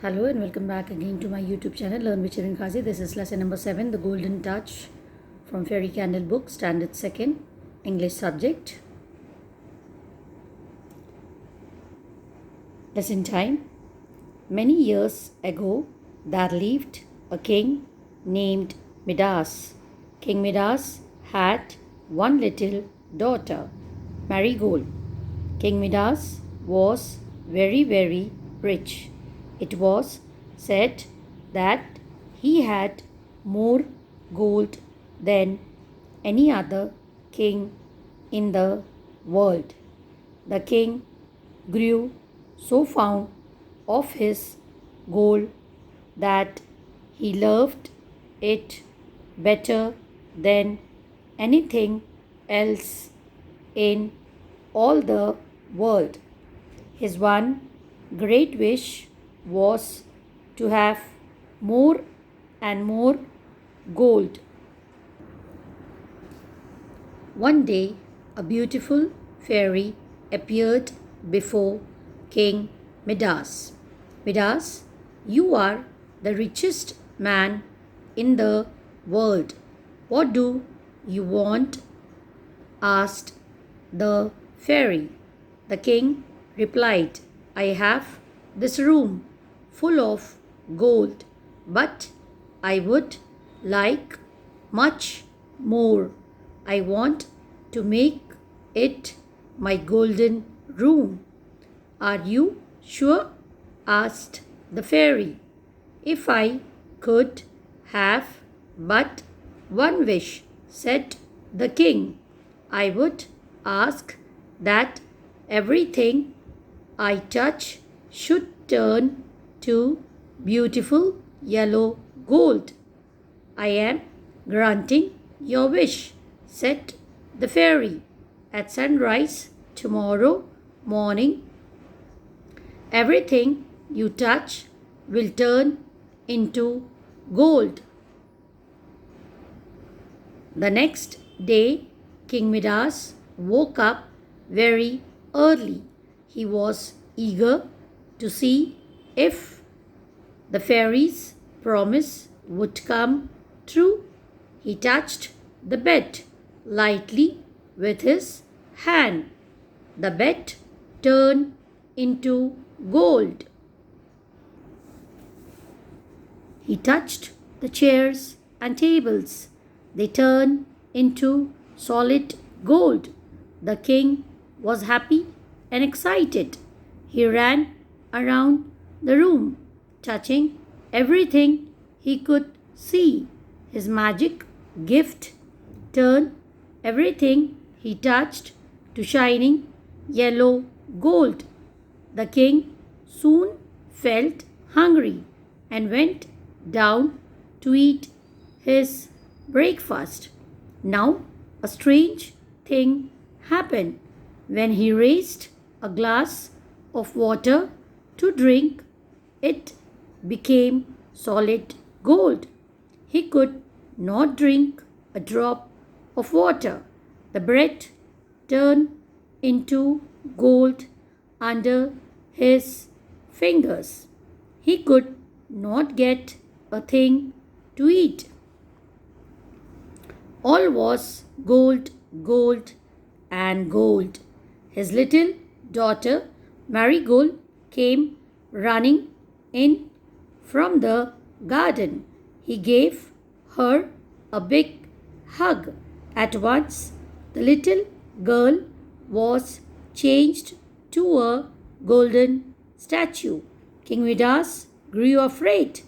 Hello and welcome back again to my YouTube channel Learn with Shirin Khazi. This is lesson number 7, The Golden Touch from Fairy Candle book, Standard 2nd, English subject. Lesson time. Many years ago there lived a king named Midas. King Midas had one little daughter, Marigold. King Midas was very rich. It was said that he had more gold than any other king in the world. The king grew so fond of his gold that he loved it better than anything else in all the world. His one great wish was to have more and more gold. One day, a beautiful fairy appeared before King Midas. Midas, you are the richest man in the world. What do you want? Asked the fairy. The king replied, I have this room full of gold, but I would like much more. I want to make it my golden room. Are you sure? Asked the fairy. If I could have but one wish, said the king, I would ask that everything I touch should turn to beautiful yellow gold. I am granting your wish, said the fairy. At sunrise tomorrow morning, everything you touch will turn into gold. The next day, King Midas woke up very early. He was eager to see if the fairy's promise would come true. He touched the bed lightly with his hand. The bed turned into gold. He touched the chairs and tables. They turned into solid gold. The king was happy and excited. He ran around the room, touching everything he could see. His magic gift turned everything he touched to shining yellow gold. The king soon felt hungry and went down to eat his breakfast. Now, a strange thing happened. When he raised a glass of water to drink, it became solid gold. He could not drink a drop of water. The bread turned into gold under his fingers. He could not get a thing to eat. All was gold, gold, and gold. His little daughter Marigold came running in from the garden. He gave her a big hug. At once, the little girl was changed to a golden statue. King Midas grew afraid.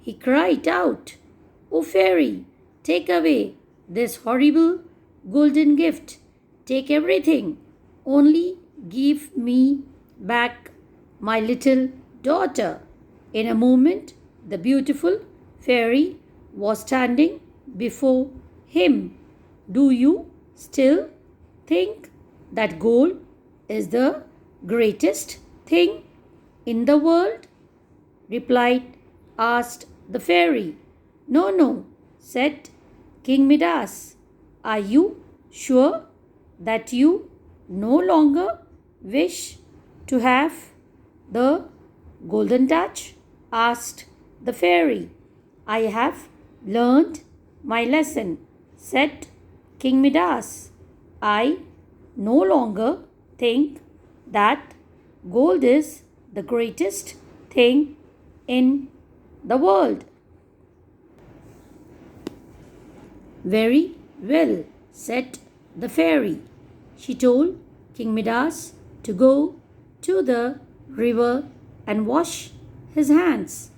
He cried out, O fairy, take away this horrible golden gift. Take everything. Only give me back my little daughter. In a moment, the beautiful fairy was standing before him. Do you still think that gold is the greatest thing in the world? Asked the fairy. No, said King Midas. Are you sure that you no longer wish to have the golden touch? asked the fairy. I have learned my lesson, said King Midas. I no longer think that gold is the greatest thing in the world. Very well, said the fairy. She told King Midas to go to the river and wash his hands.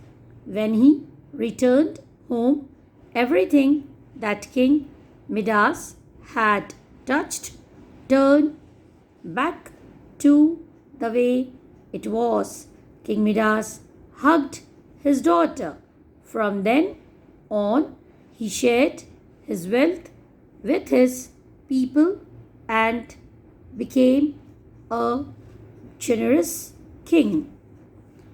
When he returned home, everything that King Midas had touched turned back to the way it was. King Midas hugged his daughter. From then on, he shared his wealth with his people and became a generous king.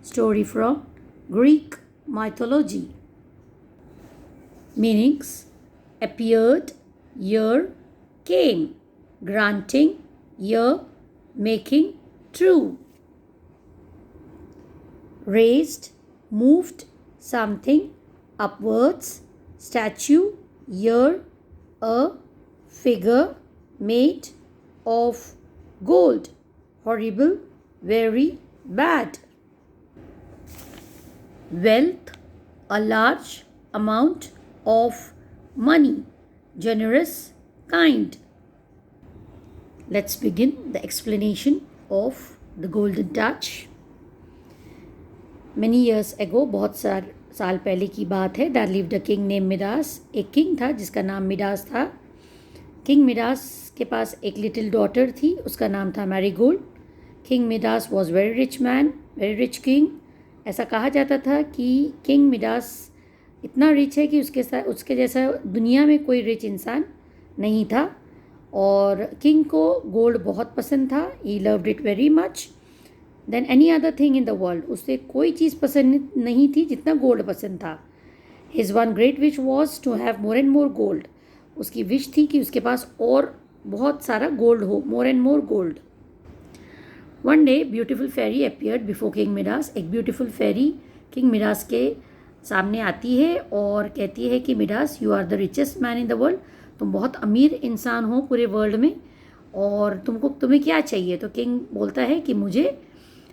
Story from Greek mythology. Meanings: appeared, year, came, granting, year, making, true. Raised, moved something upwards, statue, year, a figure made of gold, horrible, very bad. Wealth, a large amount of money, generous, kind. Let's begin the explanation of the golden touch. Many years ago, बहुत साल पहले की बात है, there lived a king named Midas. एक king था जिसका नाम मिडास था. किंग मिडास के पास एक लिटिल डॉटर थी, उसका नाम था marigold. King Midas was very rich man, very rich king. ऐसा कहा जाता था कि किंग मिडास इतना रिच है कि उसके जैसा दुनिया में कोई रिच इंसान नहीं था. और किंग को गोल्ड बहुत पसंद था. He loved it very much then any other thing in the world. उसे कोई चीज़ पसंद नहीं थी जितना गोल्ड पसंद था. His one great wish was to have more and more gold. उसकी विश थी कि उसके पास और बहुत सारा गोल्ड हो, more and more gold. One day beautiful fairy appeared before King Midas. एक ब्यूटिफुल फेरी किंग मिडास के सामने आती है और कहती है कि Midas, you are the richest man in the world. तुम बहुत अमीर इंसान हो पूरे वर्ल्ड में और तुम्हें क्या चाहिए. तो किंग बोलता है कि मुझे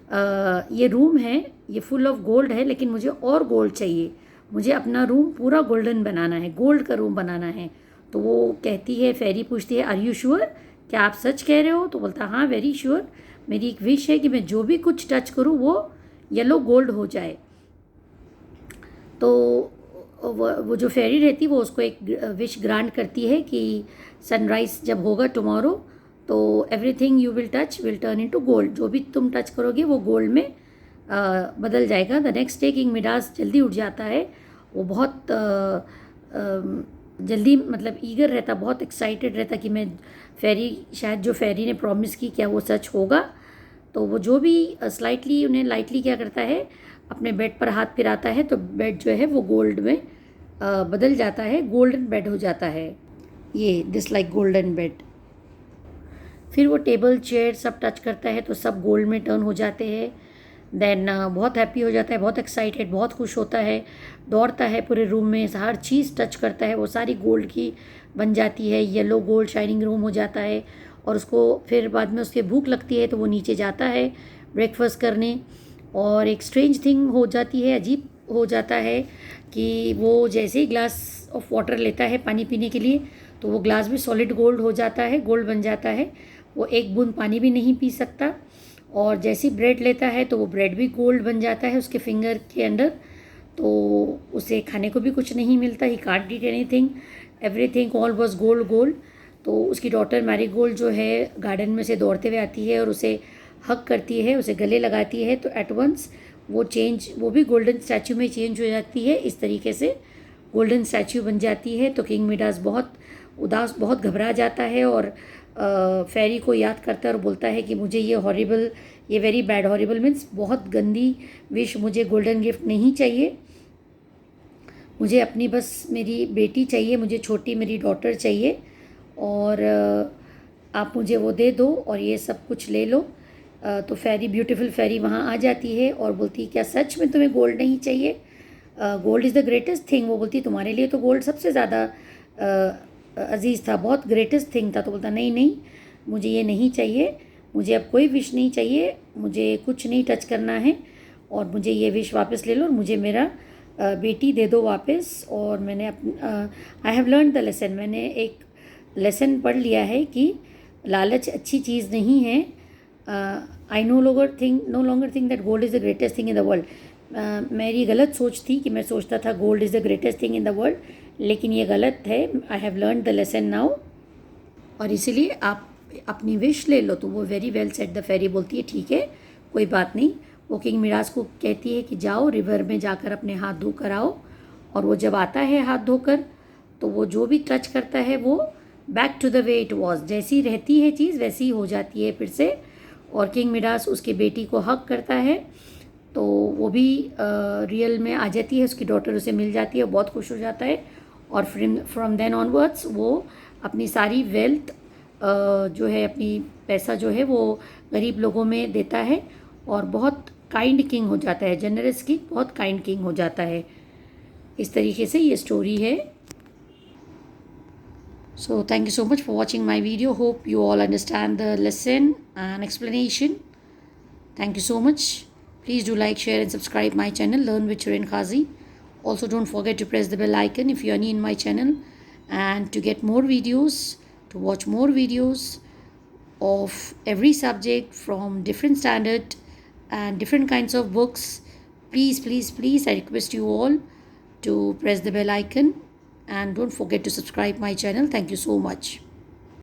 ये रूम है, ये फुल ऑफ गोल्ड है, लेकिन मुझे और गोल्ड चाहिए. मुझे अपना रूम पूरा गोल्डन बनाना है, गोल्ड का रूम बनाना है. तो वो कहती है, फेरी पूछती है, आर यू श्योर, क्या आप सच कह रहे हो. तो बोलता हाँ, वेरी श्योर. मेरी एक विश है कि मैं जो भी कुछ टच करूँ वो येलो गोल्ड हो जाए. तो वो जो फेरी रहती वो उसको एक विश ग्रांट करती है कि सनराइज जब होगा टुमारो, तो everything you will touch will turn into gold. जो भी तुम टच करोगे वो गोल्ड में बदल जाएगा. The next day king Midas जल्दी उठ जाता है. वो बहुत जल्दी मतलब ईगर रहता, बहुत एक्साइटेड रहता कि मैं शायद जो फेरी ने प्रॉमिस की क्या वो सच होगा. तो वो जो भी उन्हें लाइटली क्या करता है, अपने बेड पर हाथ फिराता है तो बेड जो है वो गोल्ड में बदल जाता है, गोल्डन बेड हो जाता है. ये दिस लाइक गोल्डन बेड. फिर वो टेबल चेयर सब टच करता है तो सब गोल्ड में टर्न हो जाते हैं. देन बहुत हैप्पी हो जाता है, बहुत एक्साइटेड, बहुत खुश होता है, दौड़ता है पूरे रूम में, हर चीज़ टच करता है वो सारी गोल्ड की बन जाती है. येलो गोल्ड शाइनिंग रूम हो जाता है. और उसको फिर बाद में उसके भूख लगती है तो वो नीचे जाता है ब्रेकफास्ट करने. और एक स्ट्रेंज थिंग हो जाती है, अजीब हो जाता है कि वो जैसे ही ग्लास ऑफ वाटर लेता है पानी पीने के लिए तो वो ग्लास भी सॉलिड गोल्ड हो जाता है, गोल्ड बन जाता है. वो एक बूंद पानी भी नहीं पी सकता. और जैसे ही ब्रेड लेता है तो वो ब्रेड भी गोल्ड बन जाता है उसके फिंगर के अंदर. तो उसे खाने को भी कुछ नहीं मिलता. He can't eat anything, everything all was gold gold. तो उसकी डॉटर मैरीगोल्ड जो है गार्डन में से दौड़ते हुए आती है और उसे हग करती है, उसे गले लगाती है. तो एट वंस वो भी गोल्डन स्टैचू में चेंज हो जाती है. इस तरीके से गोल्डन स्टैचू बन जाती है. तो किंग मिडास बहुत उदास, बहुत घबरा जाता है और फेरी को याद करता है और बोलता है कि मुझे ये वेरी बैड, हॉरिबल मीन्स बहुत गंदी विश, मुझे गोल्डन गिफ्ट नहीं चाहिए. मुझे अपनी बस मेरी बेटी चाहिए, मुझे छोटी मेरी डॉटर चाहिए और आप मुझे वो दे दो और ये सब कुछ ले लो. तो फेरी, ब्यूटीफुल फेरी वहाँ आ जाती है और बोलती है क्या सच में तुम्हें गोल्ड नहीं चाहिए? Gold is the greatest thing. वो बोलती है तुम्हारे लिए तो गोल्ड सबसे ज़्यादा अजीज़ था, बहुत ग्रेटेस्ट थिंग था। तो बोलता नहीं नहीं, मुझे ये नहीं चाहिए, मुझे अब कोई विश नहीं चाहिए, मुझे कुछ नहीं टच करना है और मुझे ये विश वापस ले लो और मुझे मेरा बेटी दे दो वापस। और मैंने I have learn the lesson, मैंने एक लेसन पढ़ लिया है कि लालच अच्छी चीज़ नहीं है। I know longer think that gold is the greatest thing in the world. मेरी गलत सोच थी कि मैं सोचता था gold is the greatest thing in the world, लेकिन ये गलत है। I have learn the lesson now, और इसीलिए आप अपनी विश ले लो। तो वो very well said the fairy, बोलती है ठीक है कोई बात नहीं। वो किंग मिडास को कहती है कि जाओ रिवर में जाकर अपने हाथ धो कर आओ। और वो जब आता है हाथ धोकर, तो वो जो भी टच करता है वो back to the way it was, जैसी रहती है चीज़ वैसी ही हो जाती है फिर से। और किंग मिडास उसके बेटी को हक करता है, तो वो भी रियल में आ जाती है, उसकी डॉटर उसे मिल जाती है, बहुत खुश हो जाता है। और फ्रॉम देन ऑनवर्ड्स वो अपनी सारी वेल्थ जो है, अपनी पैसा जो है वो गरीब लोगों में देता है और बहुत काइंड किंग हो जाता है, जनरस किंग, बहुत काइंड किंग हो जाता है। इस तरीके से ये स्टोरी है। So thank you so much for watching my video. Hope you all understand the lesson and explanation. Thank you so much. Please do like, share and subscribe my channel, Learn with Shireen Khazi. Also don't forget to press the bell icon if you are new in my channel, and to get more videos, to watch more videos of every subject from different standard and different kinds of books. Please, I request you all to press the bell icon and don't forget to subscribe my channel. Thank you so much.